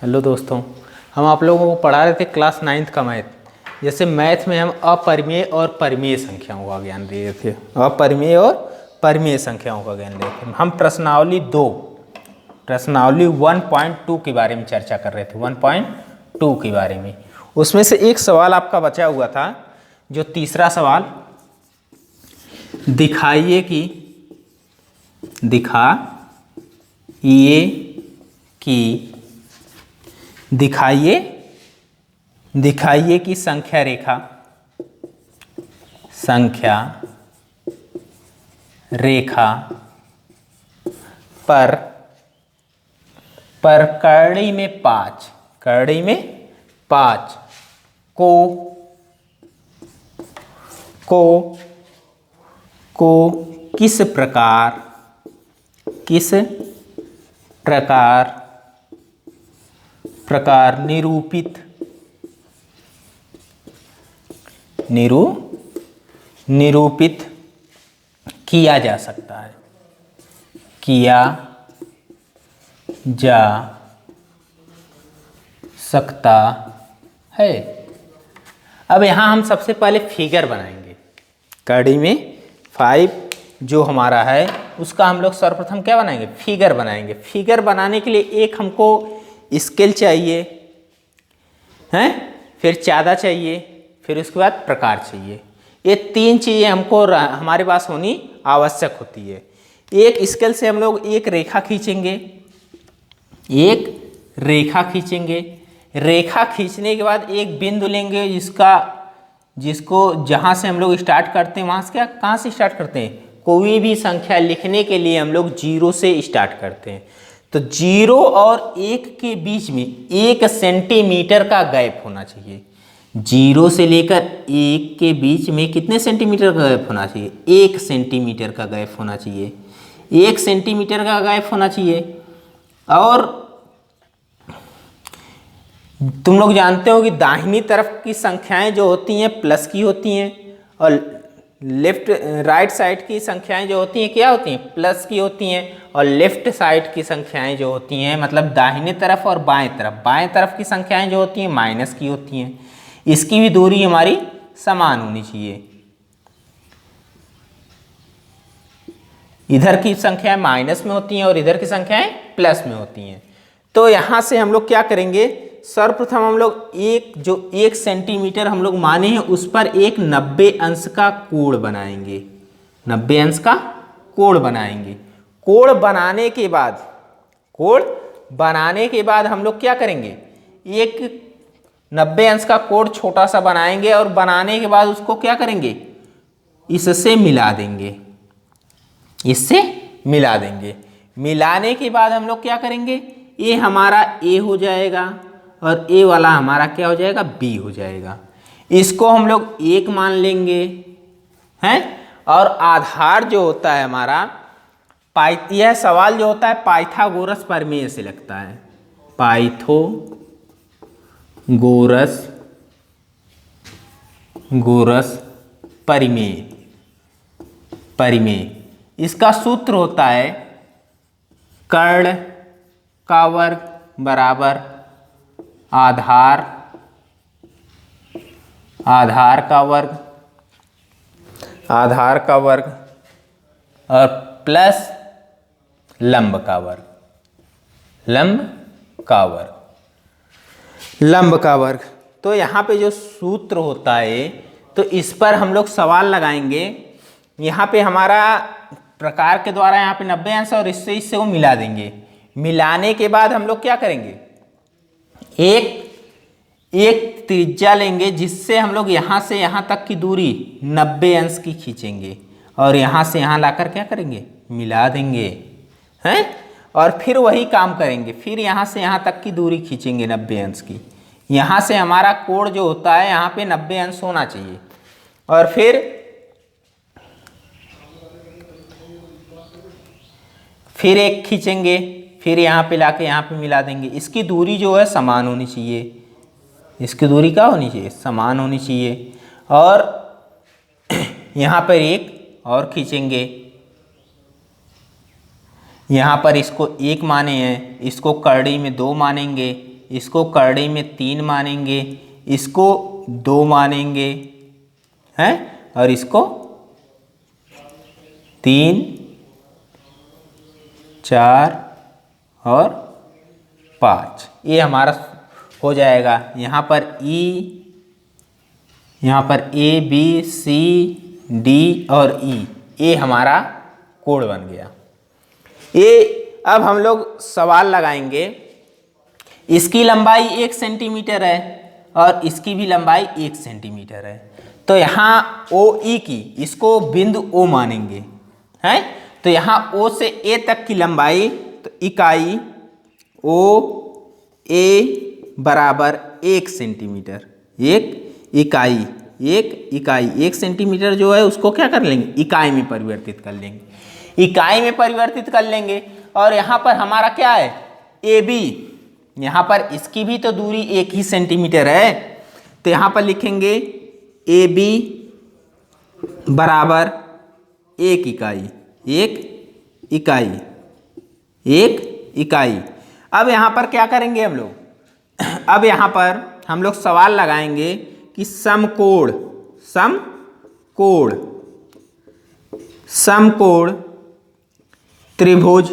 Hello दोस्तों, हम आप लोगों को पढ़ा रहे थे क्लास 9th का मैथ। जैसे मैथ में हम अपरिमेय और परिमेय संख्याओं का ज्ञान दे रहे थे। अपरिमेय और परिमेय संख्याओं का ज्ञान दे रहे थे। हम प्रश्नावली 1.2 के बारे में चर्चा कर रहे थे। 1.2 के बारे में, उसमें से एक सवाल आपका बचा हुआ था, जो तीसरा सवाल, दिखाइए कि संख्या रेखा पर करड़ी में 5 को किस प्रकार निरूपित किया जा सकता है। अब यहाँ हम सबसे पहले फिगर बनाएंगे। कड़ी में 5 जो हमारा है, उसका हम लोग सर्वप्रथम क्या बनाएंगे? फिगर बनाएंगे। फिगर बनाने के लिए एक हमको स्केल चाहिए, हैं, फिर चादा चाहिए, फिर उसके बाद प्रकार चाहिए। ये 3 चीज़ें हमको हमारे पास होनी आवश्यक होती है। एक स्केल से हम लोग एक रेखा खींचेंगे। रेखा खींचने के बाद एक बिंदु लेंगे, जिसको जहाँ से हम लोग स्टार्ट करते हैं, वहाँ से कहाँ से स्टार्ट करते हैं? कोई भी संख्या लिखने के लिए हम लोग 0 से स्टार्ट करते हैं। तो 0 और 1 के बीच में 1 सेंटीमीटर का गैप होना चाहिए। 0 से लेकर 1 के बीच में कितने सेंटीमीटर का गैप होना चाहिए? 1 सेंटीमीटर का गैप होना चाहिए। 1 सेंटीमीटर का गैप होना चाहिए। और तुम लोग जानते हो कि दाहिनी तरफ की संख्याएं जो होती हैं प्लस की होती हैं, और राइट साइड की संख्याएं जो होती हैं क्या होती हैं? प्लस की होती हैं। और लेफ्ट साइड की संख्याएं जो होती हैं, मतलब दाहिने तरफ और बाएं तरफ की संख्याएं जो होती हैं माइनस की होती हैं। इसकी भी दूरी हमारी समान होनी चाहिए। इधर की संख्याएं माइनस में होती हैं और इधर की संख्याएं प्लस में होती हैं। तो यहाँ से हम लोग क्या करेंगे? सर्वप्रथम हम लोग 1 सेंटीमीटर हम लोग माने हैं, उस पर एक 90 अंश का कोण बनाएंगे। 90 अंश का कोण बनाएंगे। कोण बनाने के बाद हम लोग क्या करेंगे? एक 90 अंश का कोण छोटा सा बनाएंगे, और बनाने के बाद उसको क्या करेंगे? इससे मिला देंगे। मिलाने के बाद हम लोग क्या करेंगे? ये हमारा A हो जाएगा और A वाला हमारा क्या हो जाएगा? B हो जाएगा। इसको हम लोग 1 मान लेंगे, हैं। और आधार जो होता है हमारा, यह सवाल जो होता है पाइथागोरस प्रमेय से लगता है। पाइथागोरस परिमेय। इसका सूत्र होता है कर्ण का वर्ग बराबर आधार का वर्ग और प्लस लंब का वर्ग। तो यहाँ पे जो सूत्र होता है, तो इस पर हम लोग सवाल लगाएंगे। यहाँ पे हमारा प्रकार के द्वारा यहाँ पे 90 अंश, और इससे वो मिला देंगे। मिलाने के बाद हम लोग क्या करेंगे? एक त्रिज्या लेंगे, जिससे हम लोग यहाँ से यहाँ तक की दूरी 90 अंश की खींचेंगे, और यहाँ से यहाँ लाकर क्या करेंगे? मिला देंगे, हैं। और फिर वही काम करेंगे, फिर यहाँ से यहाँ तक की दूरी खींचेंगे 90 अंश की। यहाँ से हमारा कोण जो होता है यहाँ पे 90 अंश होना चाहिए। और फिर एक खींचेंगे, फिर यहाँ पे लाके यहाँ पे मिला देंगे। इसकी दूरी जो है समान होनी चाहिए। इसकी दूरी क्या होनी चाहिए? समान होनी चाहिए। और यहाँ पर एक और खींचेंगे, यहाँ पर इसको 1 माने हैं, इसको करड़ी में 2 मानेंगे, इसको करड़ी में 3 मानेंगे, इसको 2 मानेंगे हैं, और इसको 3, 4 और 5। ये हमारा हो जाएगा। यहाँ पर यहाँ पर A B C D और E, ये हमारा कोड बन गया। ये अब हम लोग सवाल लगाएंगे, इसकी लंबाई 1 सेंटीमीटर है और इसकी भी लंबाई 1 सेंटीमीटर है। तो यहाँ OE की, इसको बिंदु O मानेंगे हैं। तो यहाँ O से A तक की लंबाई, तो इकाई OA बराबर 1 सेंटीमीटर। एक इकाई 1 सेंटीमीटर जो है उसको क्या कर लेंगे, इकाई में परिवर्तित कर लेंगे, इकाई में परिवर्तित कर लेंगे। और यहाँ पर हमारा क्या है, AB, यहाँ पर इसकी भी तो दूरी 1 ही सेंटीमीटर है। तो यहाँ पर लिखेंगे AB बराबर 1 इकाई। अब यहाँ पर क्या करेंगे हम लोग, अब यहाँ पर हम लोग सवाल लगाएंगे कि समकोण त्रिभुज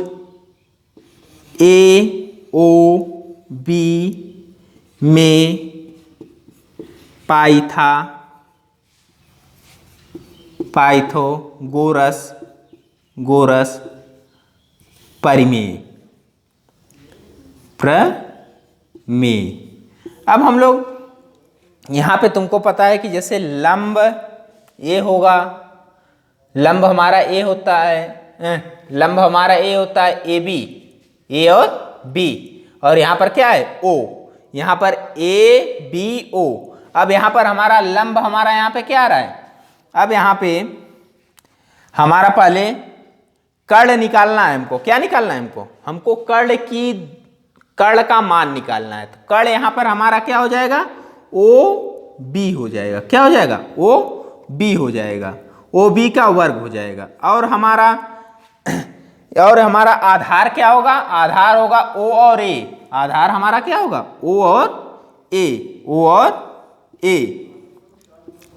AOB में पाइथागोरस प्रमेय। अब हम लोग यहाँ पे, तुमको पता है कि जैसे लंब A होगा, लंब हमारा A होता है, लंब हमारा A होता है AB, A और B, और यहाँ पर क्या है O, यहाँ पर ABO। अब यहाँ पर हमारा लंब, हमारा यहाँ पे क्या आ रहा है, अब यहाँ पे हमारा पहले कर्ण निकालना है हमको। क्या निकालना है हमको कर्ण का मान निकालना है। तो कर्ण यहाँ पर हमारा क्या हो जाएगा, OB हो जाएगा। क्या हो जाएगा, OB हो जाएगा, OB का वर्ग हो जाएगा। और हमारा आधार क्या होगा, आधार होगा O और A। आधार हमारा क्या होगा, O और A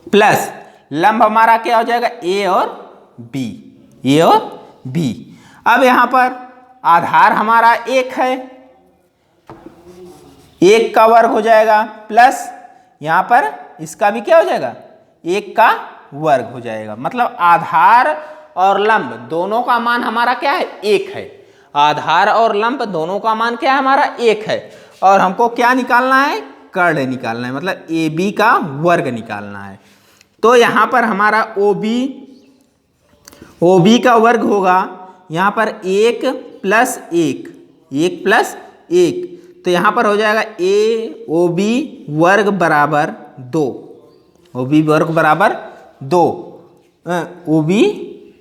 प्लस लंब हमारा क्या हो जाएगा, A और B। अब यहाँ पर आधार हमारा 1 है, 1 का वर्ग हो जाएगा, प्लस यहाँ पर इसका भी क्या हो जाएगा, 1 का वर्ग हो जाएगा। मतलब आधार और लंब दोनों का मान हमारा क्या है, 1 है। आधार और लंब दोनों का मान क्या है, हमारा 1 है। और हमको क्या निकालना है, कर्ण निकालना है, मतलब AB का वर्ग निकालना है। तो यहाँ पर हमारा OB का वर्ग होगा, यहाँ पर 1 प्लस 1, तो यहाँ पर हो जाएगा OB वर्ग बराबर 2, OB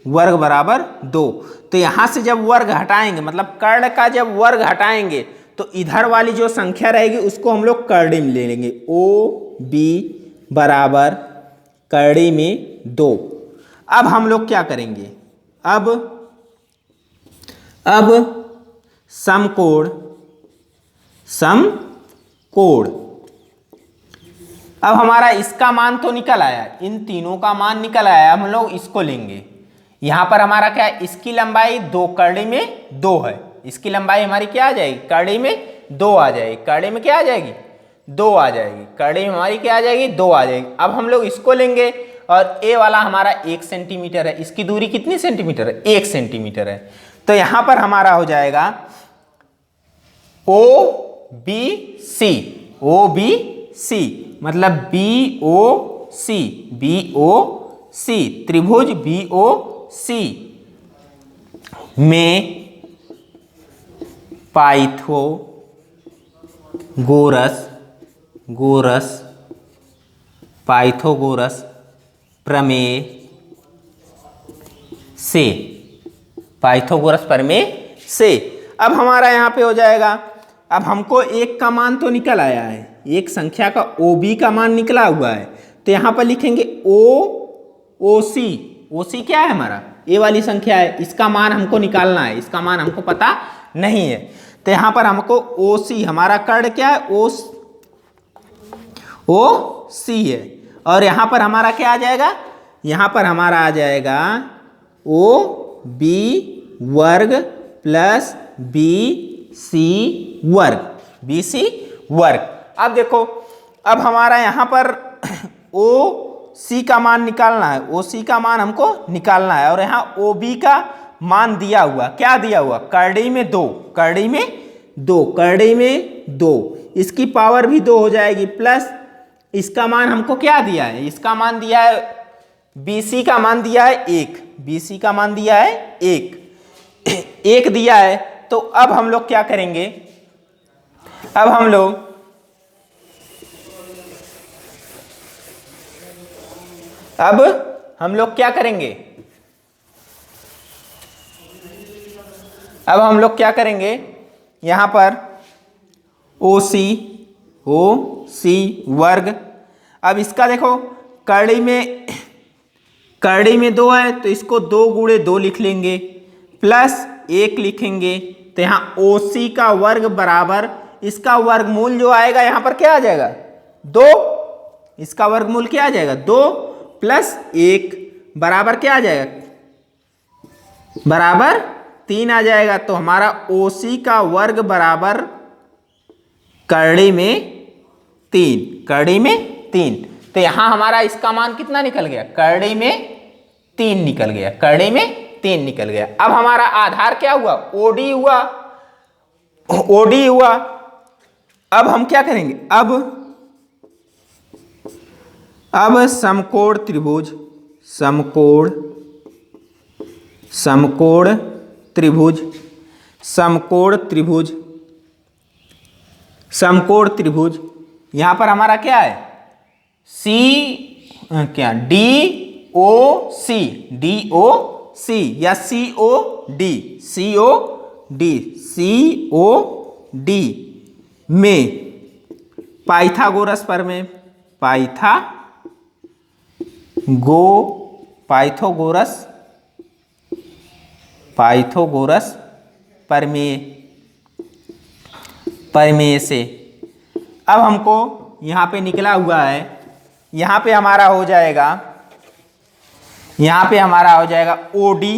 वर्ग बराबर 2। तो यहाँ से जब वर्ग हटाएंगे, मतलब कर्ण का जब वर्ग हटाएंगे, तो इधर वाली जो संख्या रहेगी उसको हम लोग करड़ी में ले लेंगे। OB बराबर करड़ी में 2। अब हम लोग क्या करेंगे, अब समकोण अब हमारा इसका मान तो निकल आया, इन तीनों का मान निकल आया। हम लोग इसको लेंगे। यहाँ पर हमारा क्या है, इसकी लंबाई 2, करड़ी में 2 है। इसकी लंबाई हमारी क्या आ जाएगी, करड़ी में 2 आ जाएगी। करड़ी में क्या आ जाएगी, 2 आ जाएगी। करड़ी में हमारी क्या आ जाएगी, 2 आ जाएगी। अब हम लोग इसको लेंगे, और A वाला हमारा 1 सेंटीमीटर है। इसकी दूरी कितनी सेंटीमीटर है, 1 सेंटीमीटर है। तो यहाँ पर हमारा हो जाएगा OBC, मतलब BOC, त्रिभुज BOC में पाइथागोरस प्रमेय से। अब हमारा यहाँ पे हो जाएगा, अब हमको 1 का मान तो निकल आया है, एक संख्या का OB का मान निकला हुआ है। तो यहाँ पर लिखेंगे OC क्या है हमारा, A वाली संख्या है, इसका मान हमको निकालना है, इसका मान हमको पता नहीं है। तो यहाँ पर हमको ओ सी, हमारा कर्ण क्या है, ओ सी है। और यहाँ पर हमारा क्या आ जाएगा, यहाँ पर हमारा आ जाएगा ओ बी वर्ग प्लस बी सी वर्ग, बी सी वर्ग। अब देखो, अब हमारा यहाँ पर ओ सी का मान निकालना है, ओ सी का मान हमको निकालना है। और यहाँ ओ बी का मान दिया हुआ, क्या दिया हुआ, करड़ी में दो, करड़ी में दो, करड़ी में दो, इसकी पावर भी दो हो जाएगी, प्लस इसका मान हमको क्या दिया है, इसका मान दिया है, बीसी का मान दिया है एक, बीसी का मान दिया है एक दिया है। तो अब हम लोग क्या करेंगे, अब हम लोग क्या करेंगे, अब हम लोग क्या करेंगे, यहां पर ओ सी वर्ग। अब इसका देखो, करड़ी में दो है तो इसको दो गुणे दो लिख लेंगे, प्लस एक लिखेंगे। तो यहाँ ओ सी का वर्ग बराबर, इसका वर्गमूल जो आएगा यहाँ पर क्या आ जाएगा, दो, इसका वर्गमूल क्या आ जाएगा, दो प्लस एक बराबर क्या आ जाएगा, बराबर तीन आ जाएगा। तो हमारा ओ सी का वर्ग बराबर करड़ी में तीन, करड़ी में तीन। तो यहां हमारा इसका मान कितना निकल गया, करड़ी में तीन निकल गया, करड़ी में तीन निकल गया। अब हमारा आधार क्या हुआ, ओडी हुआ, ओडी हुआ। अब हम क्या करेंगे, अब समकोण त्रिभुज, समकोण त्रिभुज, समकोण त्रिभुज, समकोण त्रिभुज, यहां पर हमारा क्या है, सी क्या, डी ओ सी, डी ओ सी या सी ओ डी, सी ओ डी, सी ओ डी में पाइथागोरस प्रमेय, पाइथागोरस प्रमेय से अब हमको यहाँ पे निकला हुआ है, यहाँ पे हमारा हो जाएगा, यहाँ पे हमारा हो जाएगा ओ डी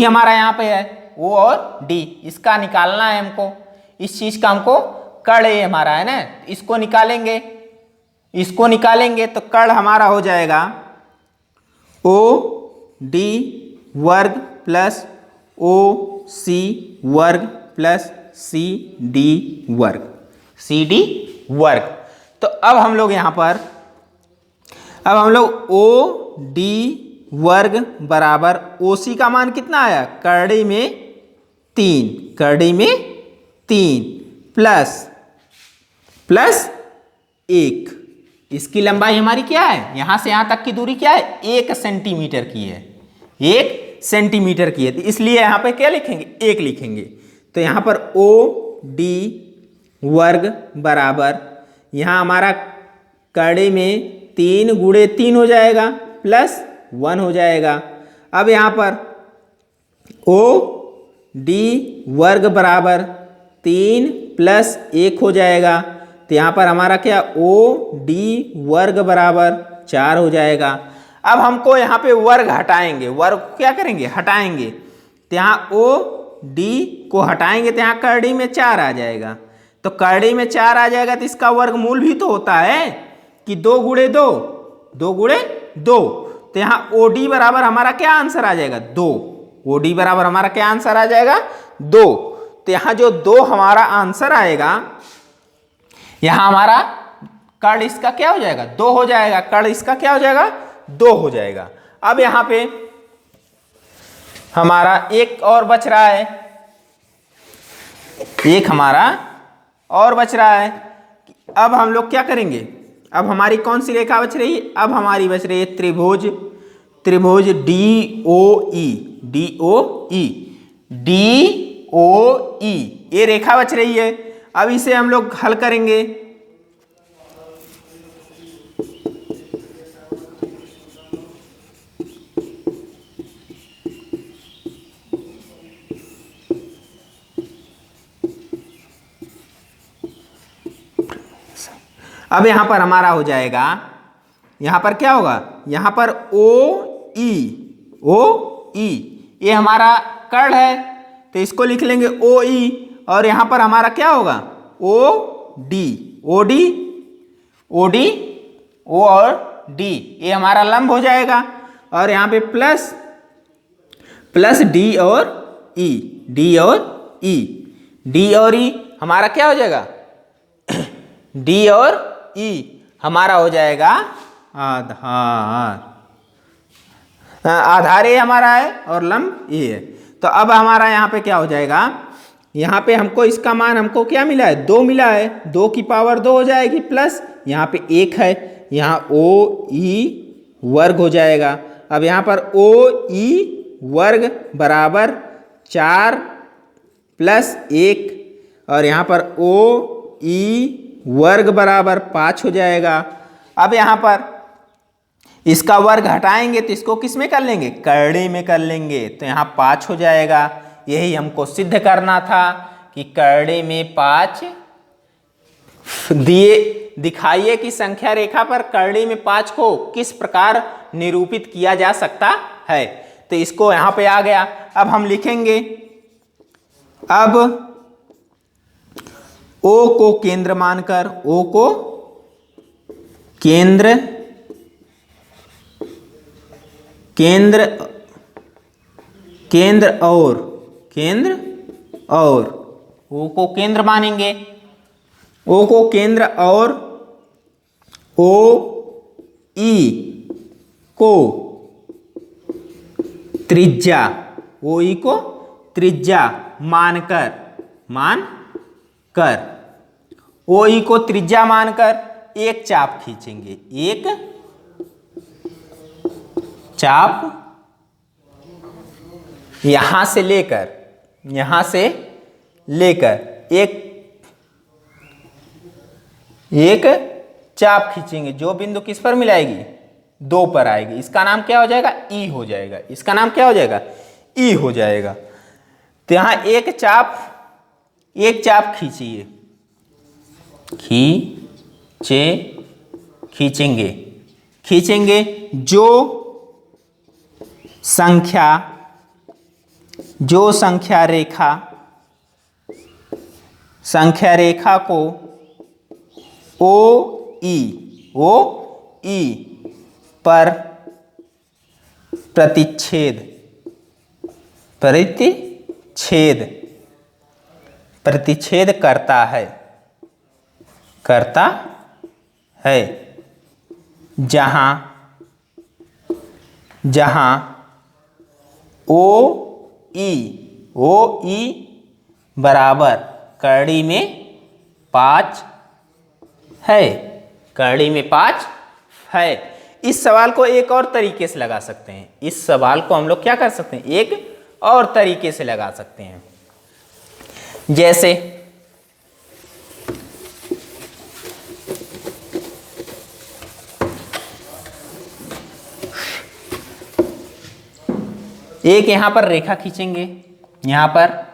हमारा यहाँ पे है, ओ और डी, इसका निकालना है हमको, इस चीज का हमको कर्ण ये हमारा है ना, इसको निकालेंगे तो कर्ण हमारा हो जाएगा ओ डी वर्ग प्लस ओ सी वर्ग प्लस सी डी वर्ग, सी डी वर्ग। तो अब हम लोग यहाँ पर, अब हम लोग ओ डी वर्ग बराबर ओ सी का मान कितना आया, करड़ी में तीन, करड़ी में तीन प्लस एक, इसकी लंबाई हमारी क्या है, यहां से यहां तक की दूरी क्या है, 1 सेंटीमीटर की है, 1 सेंटीमीटर की है। तो इसलिए यहां पे क्या लिखेंगे, 1 लिखेंगे। तो यहां पर ओ डी वर्ग बराबर, यहां हमारा करड़ी में 3 गुणे 3 हो जाएगा, प्लस 1 हो जाएगा। अब यहां पर ओ डी वर्ग बराबर 3 प्लस 1 हो जाएगा। तो यहाँ पर हमारा क्या, ओ डी वर्ग बराबर 4 हो जाएगा। अब हमको यहाँ पे वर्ग हटाएंगे, वर्ग क्या करेंगे, हटाएंगे। तो यहाँ ओ डी को हटाएंगे तो यहाँ करड़ी में 4 आ जाएगा। तो करड़ी में 4 आ जाएगा तो इसका वर्गमूल भी तो होता है कि 2 गुणे 2, 2 गुणे 2। तो यहाँ ओ डी बराबर हमारा क्या आंसर आ जाएगा, 2। ओ डी बराबर हमारा क्या आंसर आ जाएगा, 2। तो यहाँ जो 2 हमारा आंसर आएगा, यहां हमारा कर्ण इसका क्या हो जाएगा, 2 हो जाएगा, कर्ण इसका क्या हो जाएगा, 2 हो जाएगा। अब यहां पे हमारा एक और बच रहा है, एक हमारा और बच रहा है। अब हम लोग क्या करेंगे, अब हमारी कौन सी रेखा बच रही है, अब हमारी बच रही है त्रिभुज डी ओ ई, ये रेखा बच रही है। अब इसे हम लोग हल करेंगे। अब यहाँ पर हमारा हो जाएगा, यहाँ पर क्या होगा, यहाँ पर ओ ई ये हमारा कर्ण है, तो इसको लिख लेंगे ओ ई, और यहाँ पर हमारा क्या होगा ओ डी ओ और डी ये हमारा लंब हो जाएगा, और यहाँ पे प्लस डी और ई हमारा क्या हो जाएगा डी और ई हमारा हो जाएगा आधार ये हमारा है और लंब ये है। तो अब हमारा यहाँ पे क्या हो जाएगा, यहाँ पे हमको इसका मान हमको क्या मिला है 2 मिला है, 2 की पावर 2 हो जाएगी, प्लस यहाँ पे 1 है, यहाँ ओ ई वर्ग हो जाएगा। अब यहाँ पर ओ ई वर्ग बराबर 4 प्लस 1, और यहाँ पर ओ ई वर्ग बराबर 5 हो जाएगा। अब यहाँ पर इसका वर्ग हटाएंगे तो इसको किस में कर लेंगे, करड़ी में कर लेंगे, तो यहाँ 5 हो जाएगा। यही हमको सिद्ध करना था कि करड़ी में 5 दिखाइए कि संख्या रेखा पर करड़ी में 5 को किस प्रकार निरूपित किया जा सकता है। तो इसको यहाँ पे आ गया। अब हम लिखेंगे, अब ओ को केंद्र मानकर, ओ को केंद्र और ओ को केंद्र मानेंगे, ओ को केंद्र और ओ ई को त्रिज्या, ओ ई को त्रिज्या मानकर ओ ई को त्रिज्या मानकर एक चाप खींचेंगे, एक चाप यहां से लेकर एक चाप खींचेंगे, जो बिंदु किस पर मिलाएगी 2 पर आएगी। इसका नाम क्या हो जाएगा ई हो जाएगा, इसका नाम क्या हो जाएगा ई हो जाएगा। तो यहां एक चाप खींचेंगे जो संख्या रेखा को ओ ई पर प्रतिच्छेद करता है, जहां ओ ई बराबर करड़ी में 5 है। इस सवाल को एक और तरीके से लगा सकते हैं, इस सवाल को हम लोग क्या कर सकते हैं, एक और तरीके से लगा सकते हैं। जैसे एक यहां पर रेखा खींचेंगे, यहां पर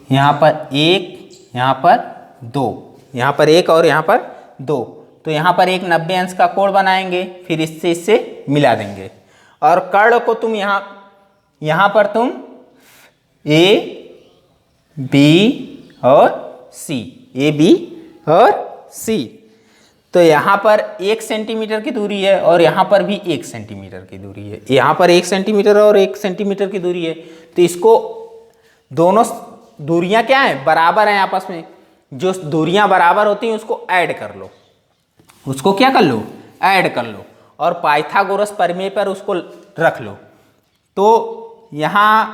1, यहां पर 2, यहां पर 1 और यहां पर 2, तो यहां पर एक 90 अंश का कोण बनाएंगे, फिर इससे मिला देंगे, और कर्ण को तुम यहां पर तुम ए बी और सी, तो यहां पर 1 सेंटीमीटर की दूरी है और यहां पर भी 1 सेंटीमीटर की दूरी है, यहां पर 1 सेंटीमीटर और 1 सेंटीमीटर की दूरी है। तो इसको दोनों दूरियां क्या है, बराबर हैं आपस में। जो दूरियां बराबर होती हैं उसको ऐड कर लो, उसको क्या कर लो, ऐड कर लो, और पाइथागोरस प्रमेय पर उसको रख लो। तो यहां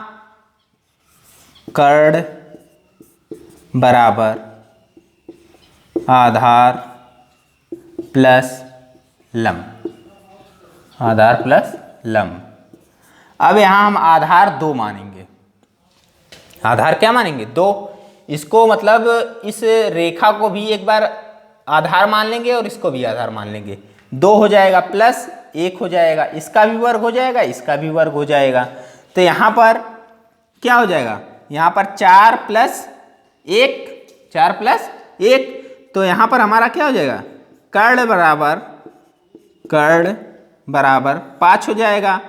कर्ण बराबर आधार प्लस लंब, अब यहां हम आधार 2 मानेंगे, आधार क्या मानेंगे 2। इसको मतलब इस रेखा को भी एक बार आधार मान लेंगे और इसको भी आधार मान लेंगे, 2 हो जाएगा प्लस 1 हो जाएगा, इसका भी वर्ग हो जाएगा, इसका भी वर्ग हो जाएगा। तो यहाँ पर क्या हो जाएगा, यहाँ पर 4 प्लस 1 4 प्लस 1, तो यहाँ पर हमारा क्या हो जाएगा, कर्ण बराबर 5 हो जाएगा।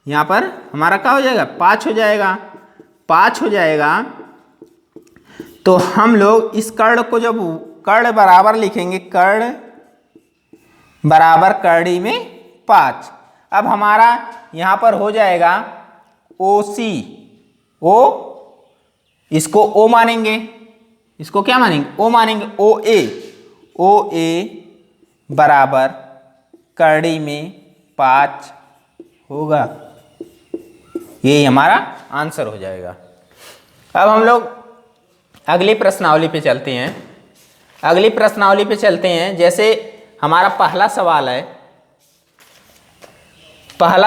यहाँ पर हमारा क्या हो जाएगा, 5 हो जाएगा, 5 हो जाएगा। तो हम लोग इस कर्ण को जब कर्ण बराबर लिखेंगे, कर्ण बराबर कर्णी में 5, अब हमारा यहाँ पर हो जाएगा OC, ओ इसको O मानेंगे, इसको क्या मानेंगे, O मानेंगे, OA बराबर कर्णी में 5 होगा। यही हमारा आंसर हो जाएगा। अब हम लोग अगली प्रश्नावली पे चलते हैं। अगली प्रश्नावली पे चलते हैं। जैसे हमारा पहला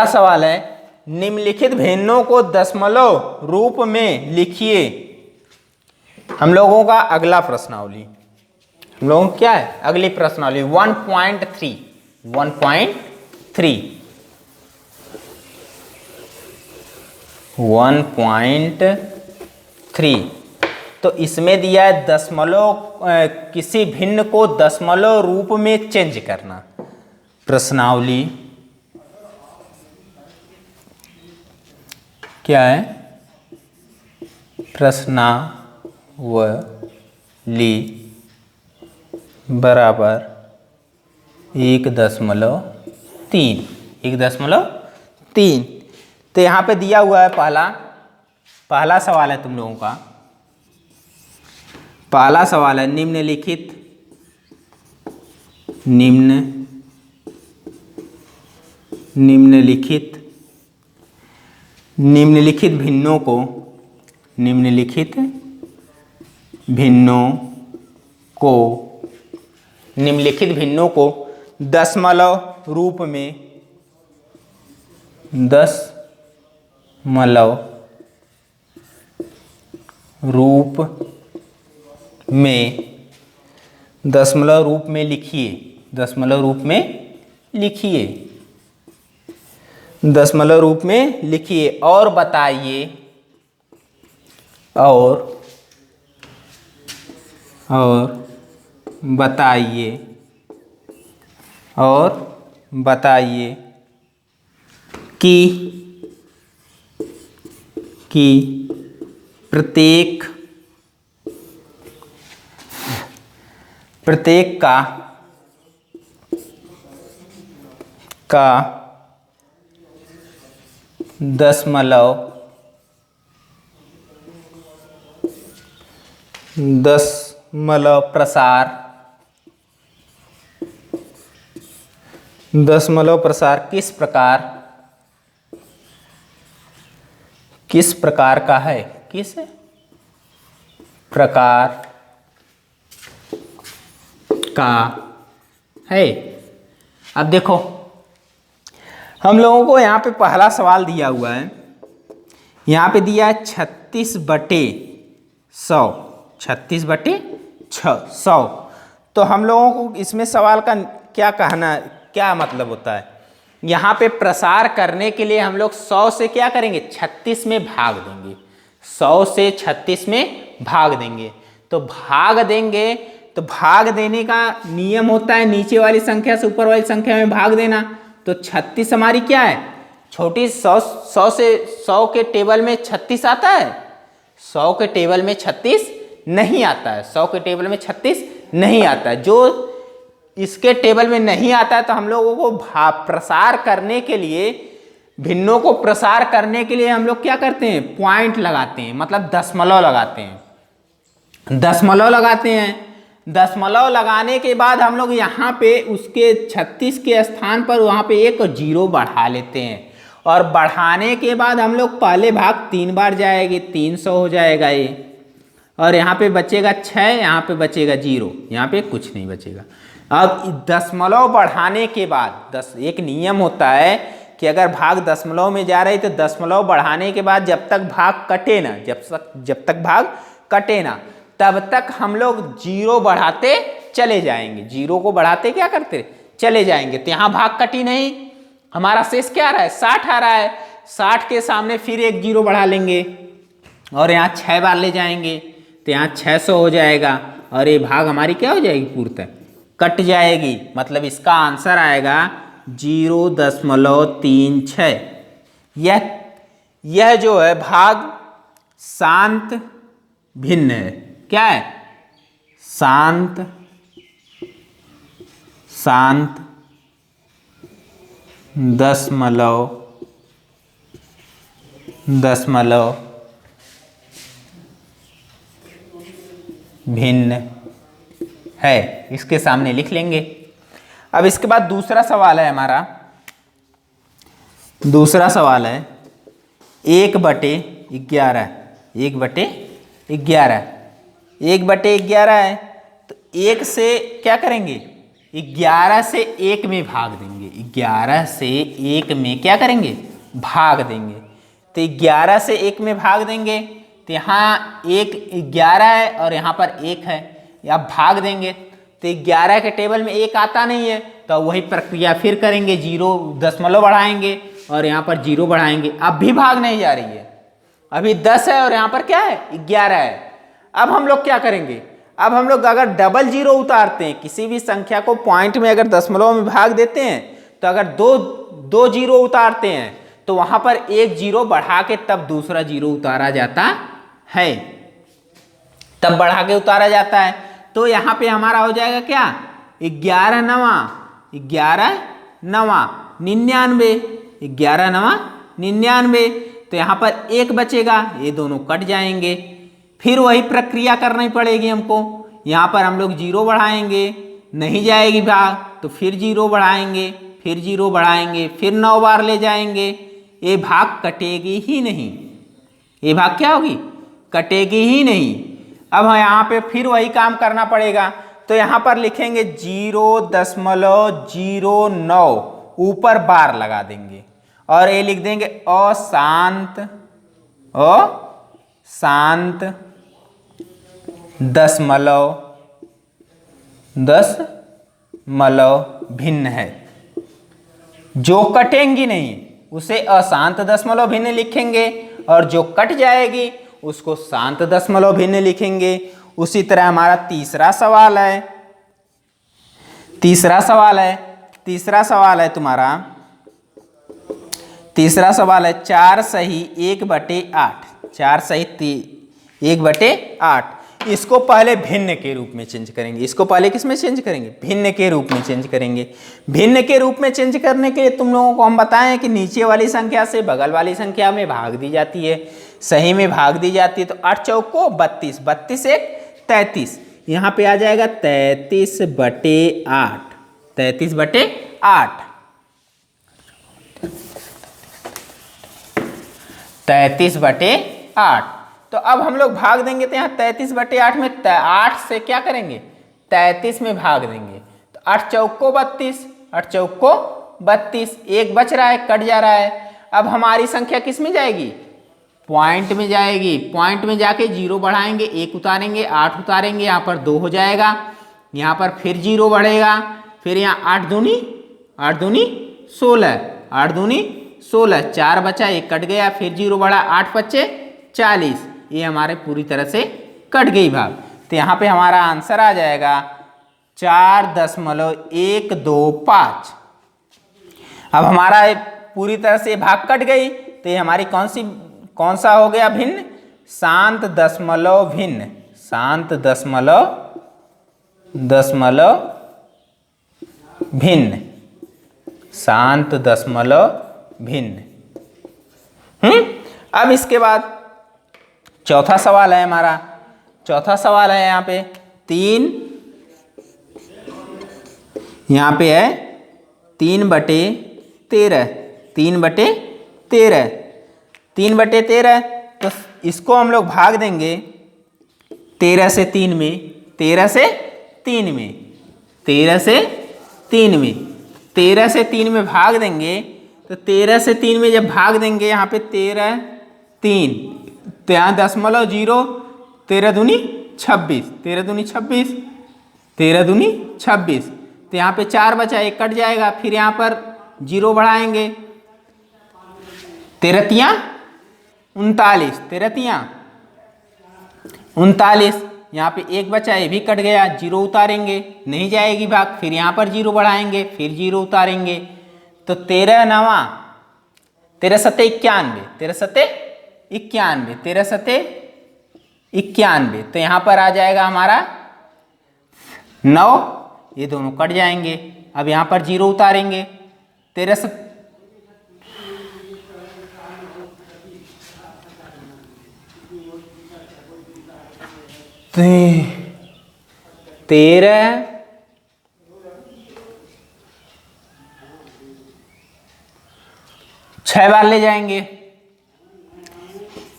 सवाल है निम्नलिखित भिन्नों को दशमलव रूप में लिखिए। हम लोगों का अगला प्रश्नावली, हम लोगों को क्या है, अगली प्रश्नावली 1.3 तो इसमें दिया है दशमलव, किसी भिन्न को दशमलव रूप में चेंज करना। प्रश्नावली क्या है, प्रश्नावली बराबर 1.3। तो यहाँ पे दिया हुआ है पहला सवाल है तुम लोगों का। पहला सवाल है निम्नलिखित भिन्नों को दशमलव रूप में लिखिए और बताइए कि प्रत्येक का दशमलव प्रसार किस प्रकार का है, किस प्रकार का है। अब देखो हम लोगों को यहाँ पे पहला सवाल दिया हुआ है, यहाँ पे दिया है 36/100। तो हम लोगों को इसमें सवाल का क्या मतलब होता है, यहाँ पे प्रसार करने के लिए हम लोग 100 से क्या करेंगे, 36 में भाग देंगे। 100 से 36 में भाग देंगे। तो भाग देने का नियम होता है नीचे वाली संख्या से ऊपर वाली संख्या में भाग देना। तो 36 हमारी क्या है, छोटी 100 के टेबल में 36 आता है, 100 के टेबल में 36 नहीं आता है, 100 के टेबल में 36 नहीं आता है। जो इसके टेबल में नहीं आता है तो हम लोगों को प्रसार करने के लिए, भिन्नों को प्रसार करने के लिए हम लोग क्या करते हैं, पॉइंट लगाते हैं, मतलब दशमलव लगाते हैं। दशमलव लगाने के बाद हम लोग यहाँ पे उसके 36 के स्थान पर वहाँ पे एक 0 बढ़ा लेते हैं। और बढ़ाने के बाद हम लोग पहले भाग 3 बार जाएंगे, 300 हो जाएगा ये। और यहाँ पे बचेगा 6, यहाँ पे बचेगा 0, यहाँ पे कुछ नहीं बचेगा। अब दशमलव बढ़ाने के बाद एक नियम होता है कि अगर भाग दशमलव में जा रही तो दशमलव बढ़ाने के बाद जब तक भाग कटे ना तब तक हम लोग 0 बढ़ाते चले जाएंगे। 0 को बढ़ाते क्या करते चले जाएंगे। तो यहाँ भाग कटी नहीं, हमारा शेष क्या आ रहा है, 60 आ रहा है। 60 के सामने फिर एक 0 बढ़ा लेंगे और यहाँ 6 बार ले जाएंगे। तो यहाँ 600 हो जाएगा और ये भाग हमारी क्या हो जाएगी, पूर्णतः कट जाएगी। मतलब इसका आंसर आएगा 0.36। यह जो है भाग शांत भिन्न है। क्या है? शांत दशमलव भिन्न है, इसके सामने लिख लेंगे। अब इसके बाद दूसरा सवाल है हमारा। दूसरा सवाल है 1/11। 1/11 है, तो 1 से क्या करेंगे, 11 से 1 में भाग देंगे। 11 से 1 में क्या करेंगे, भाग देंगे। तो 11 से 1 में भाग देंगे, तो यहाँ 11 है और यहाँ पर 1 है, अब भाग देंगे। तो 11 के टेबल में 1 आता नहीं है, तो वही प्रक्रिया फिर करेंगे, 0 बढ़ाएंगे और यहाँ पर 0 बढ़ाएंगे। अब भी भाग नहीं जा रही है, अभी 10 है और यहाँ पर क्या है, 11 है। अब हम लोग क्या करेंगे, अब हम लोग अगर डबल 0 उतारते हैं, किसी भी संख्या को पॉइंट में अगर दशमलव में भाग देते हैं, तो अगर दो 0 उतारते हैं तो वहां पर 1 0 बढ़ा के तब दूसरा 0 उतारा जाता है, तब बढ़ा के उतारा जाता है। तो यहाँ पे हमारा हो जाएगा क्या, 11 9 99, 11 9 99। तो यहाँ पर 1 बचेगा, ये दोनों कट जाएंगे। फिर वही प्रक्रिया करनी पड़ेगी हमको। यहाँ पर हम लोग 0 बढ़ाएंगे, नहीं जाएगी भाग, तो फिर 0 बढ़ाएंगे, फिर 0 बढ़ाएंगे, फिर 9 बार ले जाएंगे, ये भाग कटेगी ही नहीं। ये भाग क्या होगी, कटेगी ही नहीं। अब यहाँ पे फिर वही काम करना पड़ेगा। तो यहाँ पर लिखेंगे 0.09, ऊपर बार लगा देंगे और ये लिख देंगे अशांत दशमलव भिन्न है। जो कटेंगी नहीं उसे अशांत दशमलव भिन्न लिखेंगे और जो कट जाएगी उसको शांत दशमलव भिन्न लिखेंगे। उसी तरह हमारा तीसरा सवाल है 4 सही 1/8। 4 सही 1/8। इसको पहले भिन्न के रूप में चेंज करेंगे। इसको पहले किस में चेंज करेंगे, भिन्न के रूप में चेंज करेंगे। भिन्न के रूप में चेंज करने के लिए तुम लोगों को हम बताएं कि नीचे वाली संख्या से बगल वाली संख्या में भाग दी जाती है, सही में भाग दी जाती है। तो 8 चौको 32, 32 1 33, यहाँ पे आ जाएगा 33/8। 33/8 33/8। तो अब हम लोग भाग देंगे, तो यहाँ 33/8 में 8 से क्या करेंगे, 33 में भाग देंगे। तो 8 चौको 32, 8 चौको 32, 1 बच रहा है, कट जा रहा है। अब हमारी संख्या किस में जाएगी, पॉइंट में जाएगी। पॉइंट में जाके 0 बढ़ाएंगे, 1 उतारेंगे, 8 उतारेंगे, यहाँ पर 2 हो जाएगा। यहाँ पर फिर 0 बढ़ेगा, फिर यहाँ 8 दूनी 16, 8 दूनी 16, 4 बचा, 1 कट गया, फिर 0 बढ़ा, 8 बचे 40, ये हमारे पूरी तरह से कट गई भाग। तो यहाँ पे हमारा आंसर आ जाएगा 4.125। अब हमारा पूरी तरह से भाग कट गई, तो ये हमारी कौन सा हो गया, भिन्न, शांत दशमलव भिन्न। शांत दशमलव भिन्न, शांत दशमलव भिन्न। अब इसके बाद चौथा सवाल है हमारा। चौथा सवाल है यहाँ पे 3, यहाँ पे है 3/13। 3/13, 3/13। तो इसको हम लोग भाग देंगे 13 से 3 में, 13 से 3 में, 13 से 3 में, 13 से 3 में भाग देंगे। तो 13 से 3 में जब भाग देंगे, यहाँ पे 13 3, तो यहाँ 0.0, 13 दूनी 26, 13 दूनी 26, 13 दूनी 26। तो यहाँ पे 4 बचा, 1 कट जाएगा, फिर यहाँ पर 0 बढ़ाएंगे, 13 तियां 39, 13 तियां 39, यहाँ पे एक बचा, ये भी कट गया, जीरो उतारेंगे, नहीं जाएगी भाग, फिर यहाँ पर जीरो बढ़ाएंगे, फिर जीरो उतारेंगे, तो 13 नवा 13 सत्ते 91, 13 सत्ते 91, 13 सत्ते 91, तो यहाँ पर आ जाएगा हमारा 9, ये दोनों कट जाएंगे। अब यहाँ पर जीरो उतारेंगे, 13 13 6 बार ले जाएंगे,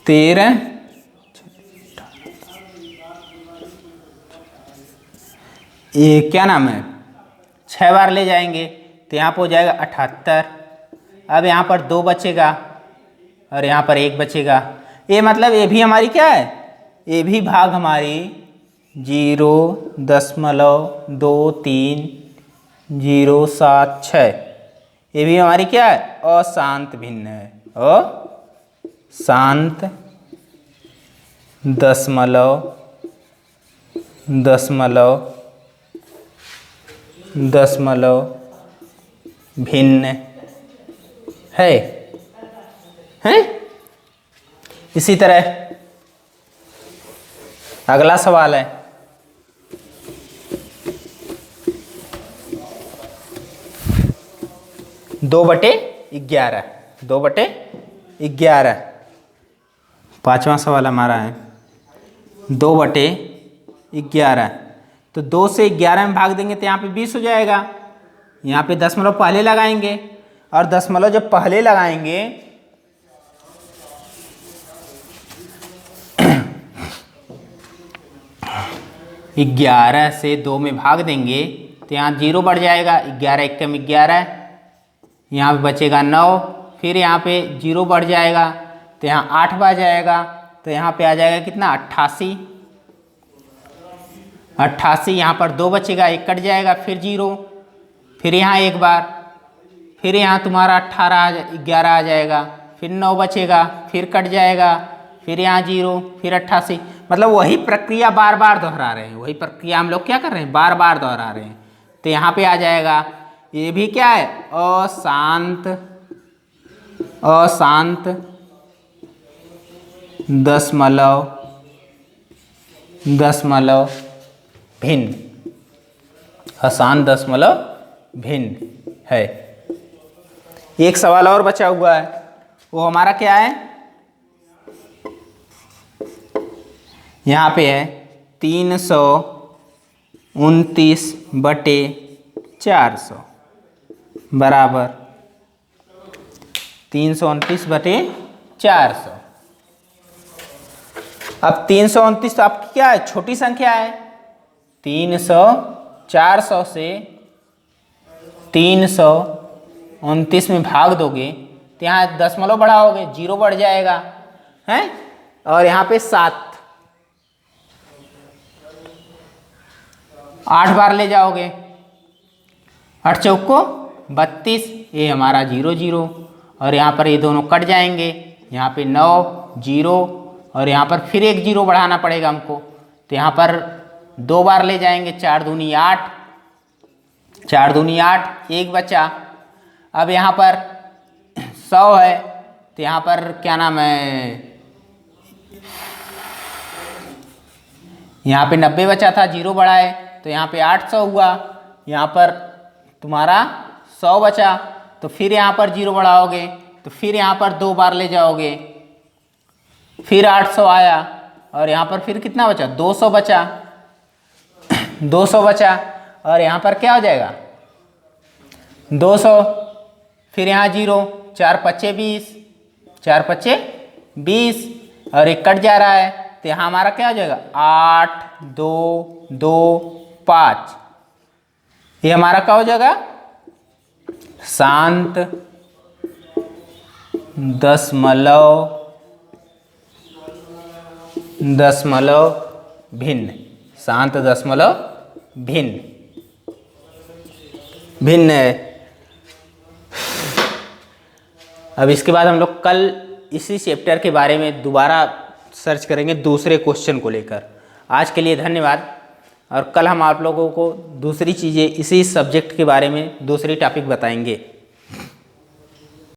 13 ये क्या नाम है, 6 बार ले जाएंगे, तो यहाँ पर हो जाएगा 78। अब यहाँ पर 2 बचेगा और यहाँ पर 1 बचेगा, ये मतलब ये भी हमारी क्या है, ये भी भाग हमारी 0.23076, ये भी हमारी क्या है, अशांत भिन्न है, अशांत दशमलव भिन्न है। इसी तरह अगला सवाल है, 2/11, 2/11, 5वां सवाल हमारा है 2/11, तो 2 से 11 में भाग देंगे तो यहाँ पे 20 हो जाएगा, यहाँ पे दशमलव पहले लगाएंगे, और दशमलव जब पहले लगाएंगे 11 से 2 में भाग देंगे तो यहाँ 0 बढ़ जाएगा, 11 एकम 11, यहाँ पे बचेगा 9, फिर यहाँ पे 0 बढ़ जाएगा तो यहाँ 8 बढ़ जाएगा, तो यहाँ पे आ जाएगा कितना 88, 88, यहाँ पर 2 बचेगा, 1 कट जाएगा, फिर 0, फिर यहाँ एक बार, फिर यहाँ तुम्हारा 11 आ जाएगा, फिर 9 बचेगा, फिर कट जाएगा, फिर यहाँ 0, फिर 88, मतलब वही प्रक्रिया बार बार दोहरा रहे हैं, वही प्रक्रिया हम लोग क्या कर रहे हैं, बार बार दोहरा रहे हैं। तो यहाँ पे आ जाएगा, ये भी क्या है, अशांत दशमलव भिन्न, अशांत दशमलव भिन्न है। एक सवाल और बचा हुआ है, वो हमारा क्या है, यहाँ पे है 329/400 बराबर 329/400। अब 329 तो आपकी क्या है, छोटी संख्या है, 400 से 329 में भाग दोगे तो यहाँ दशमलव बढ़ाओगे, 0 बढ़ जाएगा है, और यहाँ पे 7, 8 बार ले जाओगे, 8 चौको 32, ये हमारा 0 0, और यहाँ पर ये दोनों कट जाएंगे, यहाँ पे 9 0, और यहाँ पर फिर एक 0 बढ़ाना पड़ेगा हमको, तो यहाँ पर 2 बार ले जाएंगे, 4 दूनी 8, 4 दूनी 8, 1 बचा। अब यहाँ पर 100 है, तो यहाँ पर क्या नाम है, यहाँ पे 90 बचा था, 0 बढ़ाए तो यहाँ पे 800 हुआ, यहाँ पर तुम्हारा 100 बचा, तो फिर यहाँ पर 0 बढ़ाओगे तो फिर यहाँ पर 2 बार ले जाओगे, फिर 800 आया, और यहाँ पर फिर कितना बचा, 200 बचा, 200 बचा, और यहाँ पर क्या हो जाएगा 200, फिर यहाँ 0, 4 पच्चे 20, 4 पच्चे 20, और एक कट जा रहा है, तो यहाँ हमारा क्या हो जाएगा 8 2 2 5, ये हमारा क्या हो जाएगा, शांत दशमलव भिन्न, शांत दशमलव भिन्न है। अब इसके बाद हम लोग कल इसी चैप्टर के बारे में दोबारा सर्च करेंगे दूसरे क्वेश्चन को लेकर। आज के लिए धन्यवाद, और कल हम आप लोगों को दूसरी चीज़ें इसी सब्जेक्ट के बारे में दूसरी टॉपिक बताएंगे।